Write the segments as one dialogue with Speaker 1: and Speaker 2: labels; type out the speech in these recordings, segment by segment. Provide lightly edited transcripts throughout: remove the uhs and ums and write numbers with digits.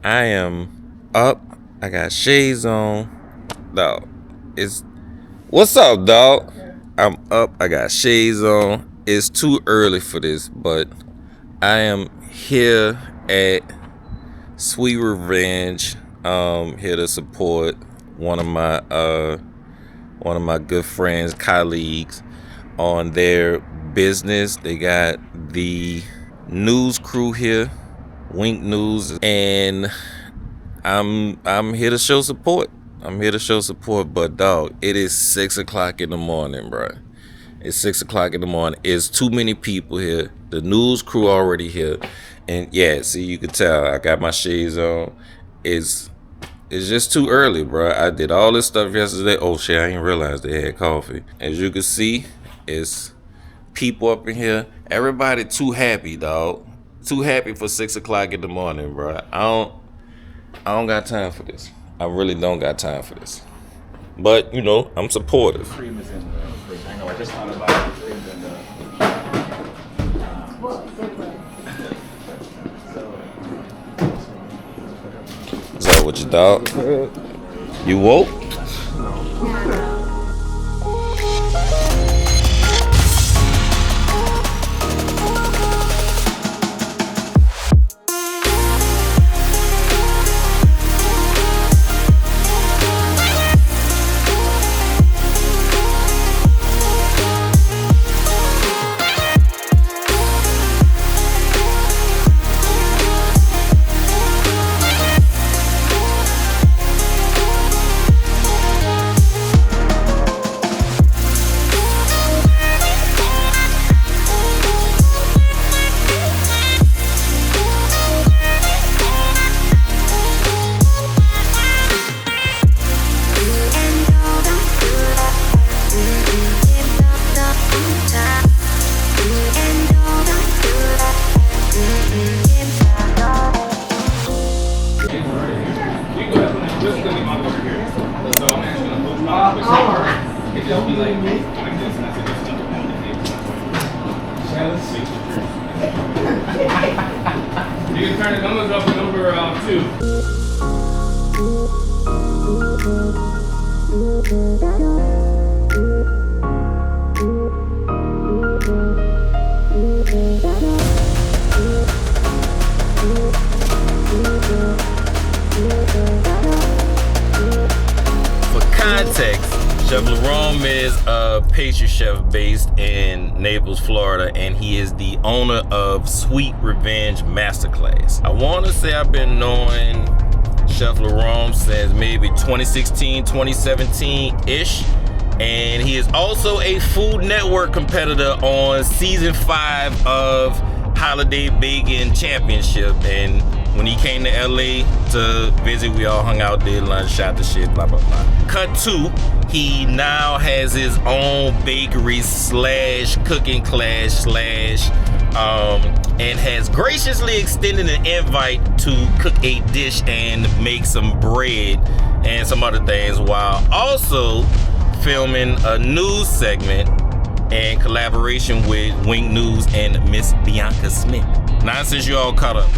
Speaker 1: I am up. I got shades on. Dog, what's up, dog? I'm up. I got shades on. It's too early for this, but I am here at Sweet Revenge. Here to support one of my good friends, colleagues, on their business. They got the news crew here, Wink News, and I'm here to show support. But dog, it is 6:00 in the morning, bro. It's 6:00 in the morning. It's too many people here. The news crew already here, and yeah, see, you can tell I got my shades on. It's just too early, bro. I did all this stuff yesterday. Oh shit, I didn't realize they had coffee. As you can see, it's people up in here. Everybody too happy, dog. Too happy for 6:00 in the morning, bro. I don't got time for this. I really don't got time for this. But, I'm supportive.
Speaker 2: Cream is in the fridge. I know, I just thought about it. Cream's in the...
Speaker 1: Is that what you dog? You woke?
Speaker 3: You can turn the numbers up to number 2.
Speaker 1: For context, Chef Lerome is a pastry chef based in Naples, Florida, and he is the owner of Sweet Revenge Masterclass. I want to say I've been knowing Chef Lerome since maybe 2016, 2017-ish. And he is also a Food Network competitor on season 5 of Holiday Baking Championship. And when he came to LA to visit, we all hung out, did lunch, shot the shit, blah, blah, blah. Cut 2, he now has his own bakery / cooking class / and has graciously extended an invite to cook a dish and make some bread and some other things, while also filming a news segment in collaboration with Wink News and Miss Bianca Smith. Now, since you all caught up,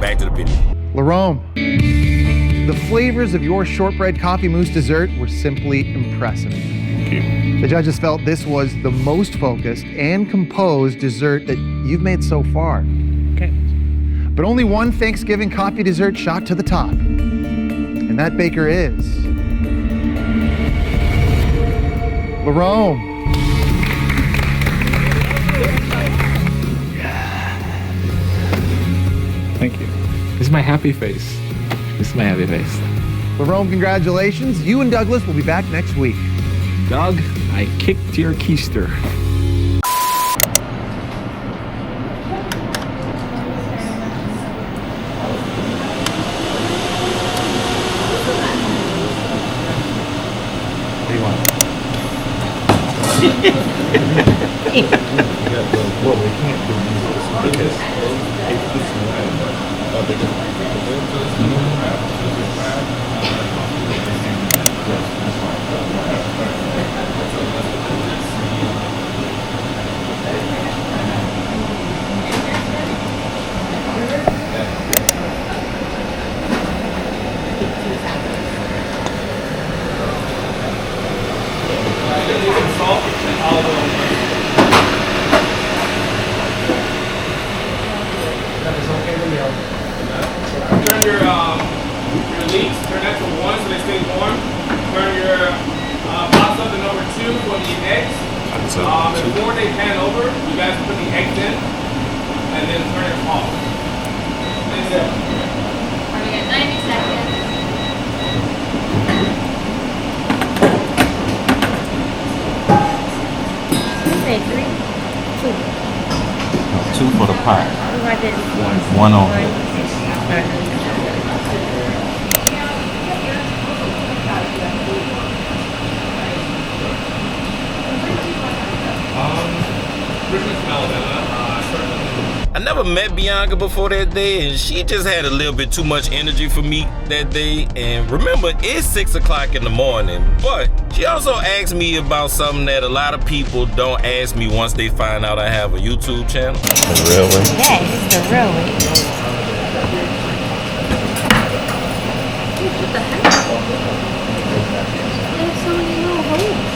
Speaker 1: back to the video.
Speaker 4: Lerome, the flavors of your shortbread coffee mousse dessert were simply impressive.
Speaker 2: Thank you.
Speaker 4: The judges felt this was the most focused and composed dessert that you've made so far.
Speaker 2: Okay.
Speaker 4: But only one Thanksgiving coffee dessert shot to the top. And that baker is Lerome.
Speaker 2: Thank you. This is my happy face.
Speaker 4: Lerome, congratulations. You and Douglas will be back next week.
Speaker 2: Doug, I kicked your keister. What do you want? Well, we can't do this
Speaker 3: all the way. Turn your leeks, turn that to 1 so they stay warm. Turn your pasta to number 2 for the eggs. Before they pan over, you guys put the eggs in and then turn it off.
Speaker 5: Turning at 90 seconds. Say 3, 2.
Speaker 6: 2 for the pot.
Speaker 5: Like this.
Speaker 6: 1 over.
Speaker 1: I never met Bianca before that day, and she just had a little bit too much energy for me that day. And remember, it's 6 o'clock in the morning, but she also asked me about something that a lot of people don't ask me once they find out I have a YouTube channel.
Speaker 6: The real way?
Speaker 5: Yeah, it's the real way. What the heck? There's so many little holes.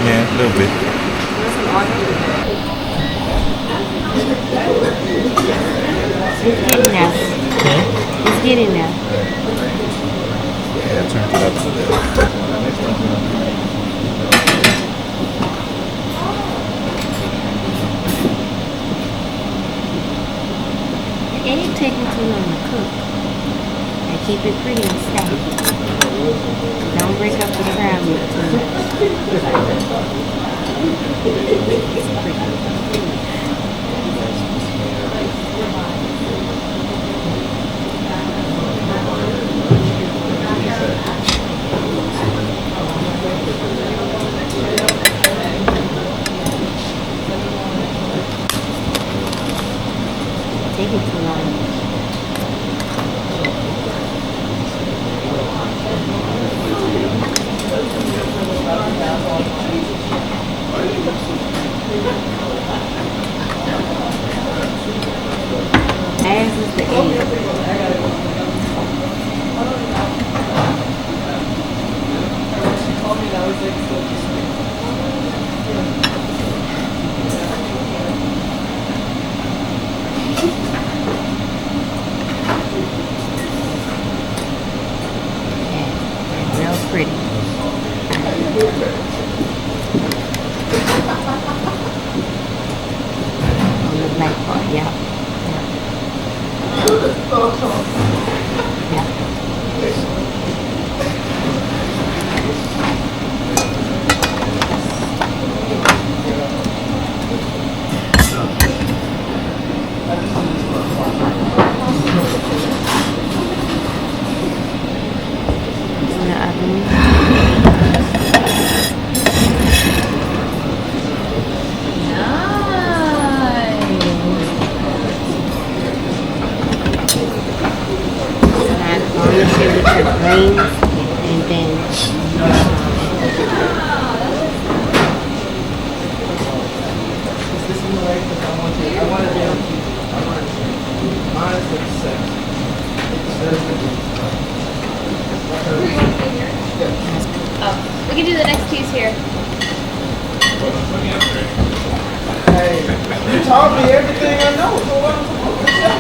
Speaker 6: Yeah, a little bit.
Speaker 5: It's getting there. It's getting there.
Speaker 6: Yeah, turn it up to there.
Speaker 5: It ain't taking too long to cook. And keep it pretty and steady. Don't break up the crab meat too much. Taking too long. As is the egg. Yeah, real pretty. On the black part, yeah. In the oven. Garnish it with your greens and then
Speaker 7: Oh, we can do the next piece here.
Speaker 8: Hey, you taught me everything I know, so what I'm supposed to say?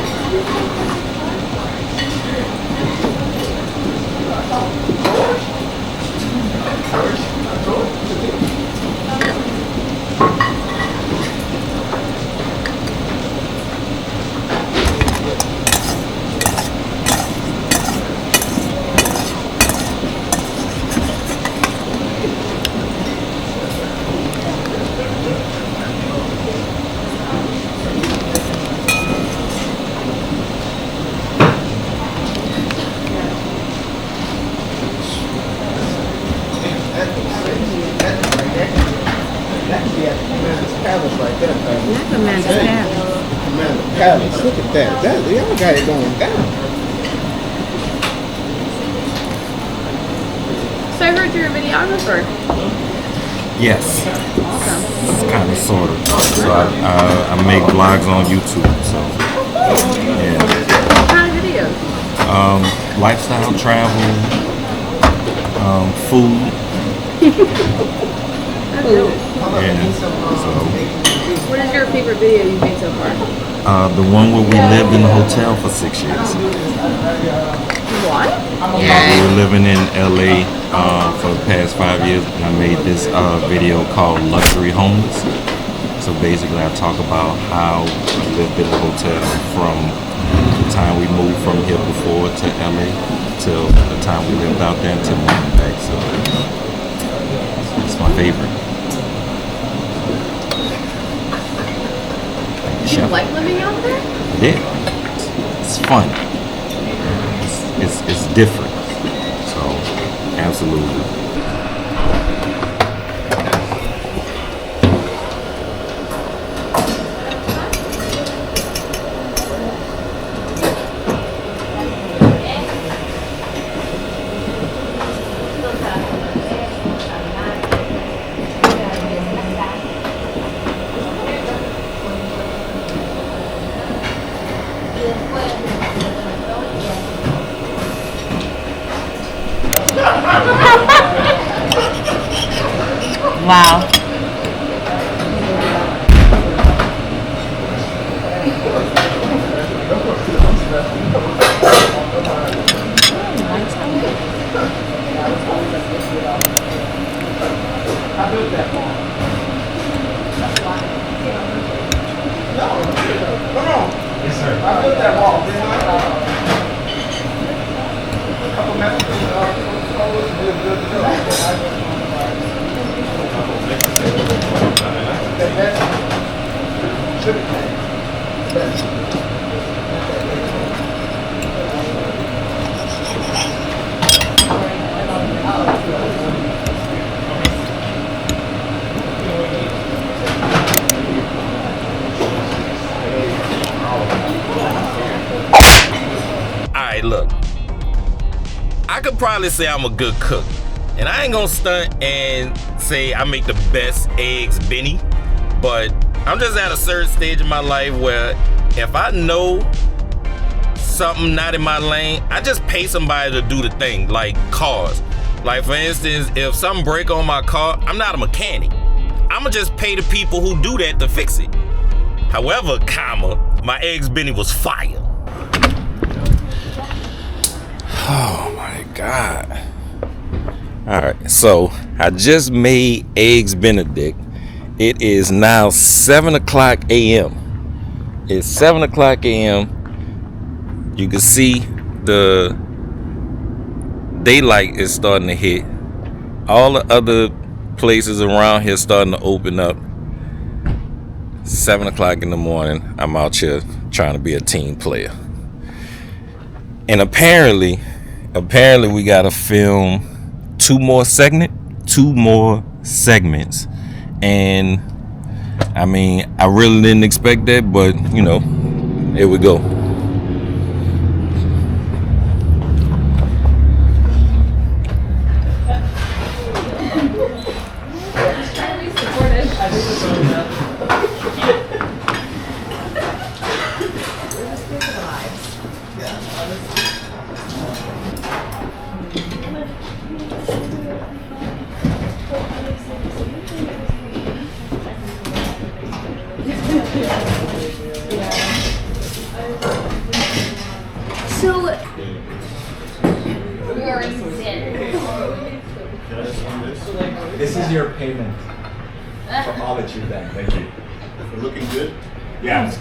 Speaker 8: Palace. Look at that. Y'all got it going down.
Speaker 7: So I heard you're a videographer.
Speaker 6: Yes. Kind of, sort of. So I make vlogs on YouTube. So yeah.
Speaker 7: What kind of videos?
Speaker 6: Lifestyle, travel, food. Yeah. So
Speaker 7: What is your favorite video you've made so far?
Speaker 6: the one where we lived in the hotel for 6 years.
Speaker 7: What?
Speaker 6: Yeah, we were living in LA for the past 5 years, and I made this video called Luxury Homeless. So basically I talk about how I lived in the hotel from the time we moved from here before to LA till the time we lived out there until we went back. So it's my favorite.
Speaker 7: Do you like living out there?
Speaker 6: Yeah, it's fun. It's different. So absolutely.
Speaker 5: Wow.
Speaker 8: Yes, sir. I built that wall, didn't I? A couple messages,
Speaker 1: Alright, look. I could probably say I'm a good cook. And I ain't gonna stunt and say I make the best eggs Benny. But I'm just at a certain stage in my life where if I know something not in my lane, I just pay somebody to do the thing, like cars. Like for instance, if something break on my car, I'm not a mechanic. I'ma just pay the people who do that to fix it. However, my eggs Benny was fire. Oh my God. All right, so I just made Eggs Benedict. It is now 7 o'clock a.m. It's 7 o'clock a.m. You can see the daylight is starting to hit. All the other places around here starting to open up. 7 o'clock in the morning, I'm out here trying to be a team player. And apparently we gotta film two more segments. And I mean, I really didn't expect that, but you know, here we go.
Speaker 7: So, we're in.
Speaker 2: This is your payment for all that you've done. Thank you.
Speaker 9: We're looking good.
Speaker 2: Yeah.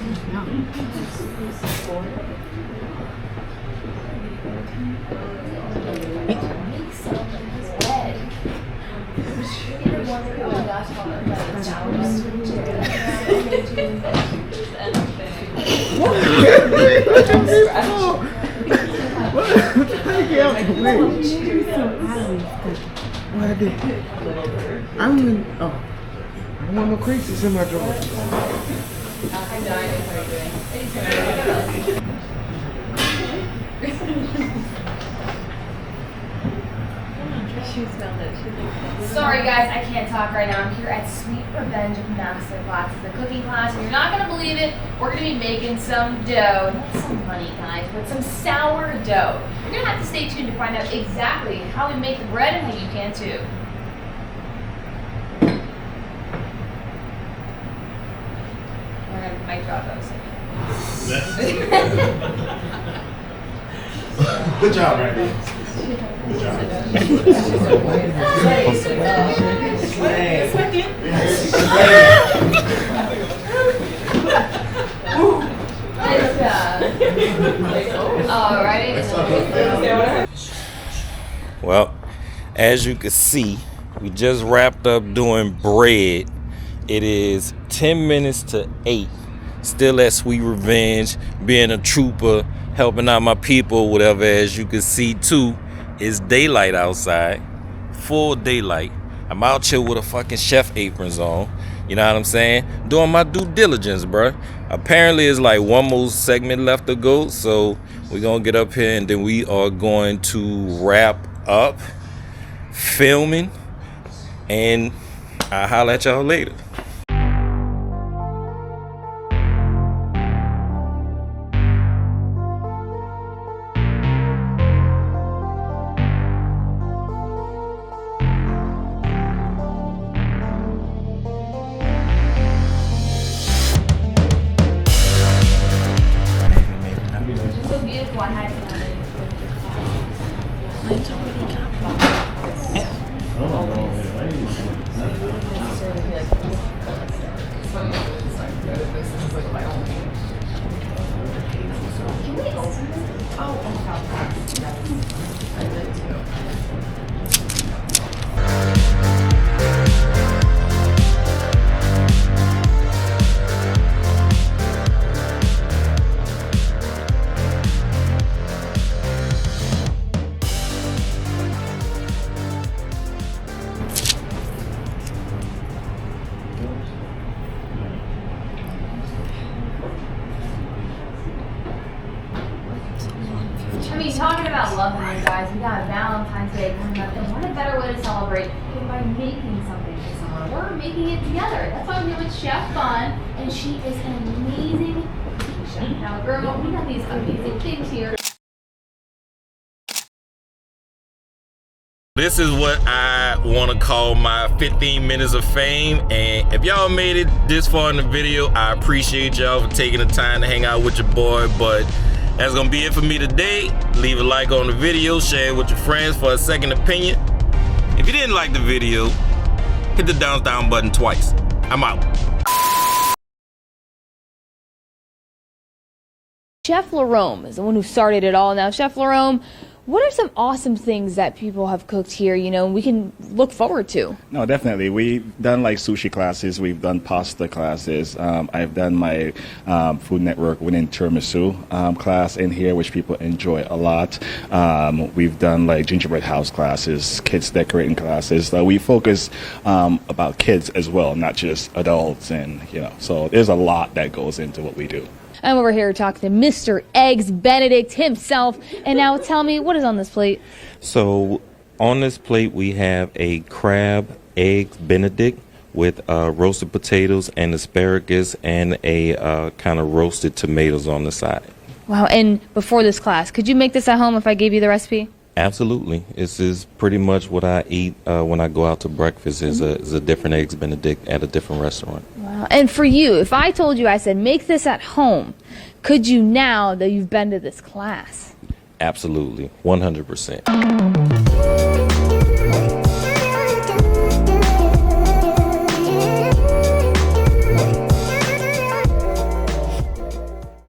Speaker 8: I don't want no creases in my drawer.
Speaker 9: Sorry guys, I can't talk right now. I'm here at Sweet Revenge Masterclass. It's a cooking class, and you're not gonna believe it. We're gonna be making some dough, not some money guys, but some sourdough. You're gonna have to stay tuned to find out exactly how we make the bread and how you can too. We're gonna mic drop those.
Speaker 2: Good job, Randy. Good job.
Speaker 1: Well, as you can see, we just wrapped up doing bread. It is 10 minutes to 8. Still at Sweet Revenge, being a trooper, helping out my people, whatever. As you can see too, it's daylight outside, full daylight. I'm out here with a fucking chef aprons on, you know what I'm saying? Doing my due diligence, bruh. Apparently it's like one more segment left to go, so we're gonna get up here and then we are going to wrap up filming, and I'll holler at y'all later.
Speaker 9: I mean, talking about love, you guys, we got Valentine's Day coming up, and what a better way to celebrate than by making something for someone. We're making it together. That's why I'm here with Chef Fun, and she is an amazing chef. Now, girl, we got these amazing things here.
Speaker 1: This is what I want to call my 15 minutes of fame, and if y'all made it this far in the video, I appreciate y'all for taking the time to hang out with your boy. But that's gonna be it for me today. Leave a like on the video, share it with your friends for a second opinion. If you didn't like the video, hit the down button twice. I'm out.
Speaker 7: Chef Larome is the one who started it all. Now, Chef Larome, what are some awesome things that people have cooked here, you know, we can look forward to?
Speaker 10: No, definitely. We've done like sushi classes. We've done pasta classes. I've done my Food Network winning tiramisu class in here, which people enjoy a lot. We've done like gingerbread house classes, kids decorating classes. We focus about kids as well, not just adults. And, you know, so there's a lot that goes into what we do.
Speaker 7: And we're here talking to Mr. Eggs Benedict himself. And now tell me, what is on this plate?
Speaker 6: So on this plate we have a crab eggs Benedict with roasted potatoes and asparagus and a kind of roasted tomatoes on the side.
Speaker 7: Wow, and before this class, could you make this at home if I gave you the recipe?
Speaker 6: Absolutely. This is pretty much what I eat when I go out to breakfast is a different Eggs Benedict at a different restaurant.
Speaker 7: Wow. And for you, if I told you, I said, make this at home, could you now that you've been to this class?
Speaker 6: Absolutely. 100%.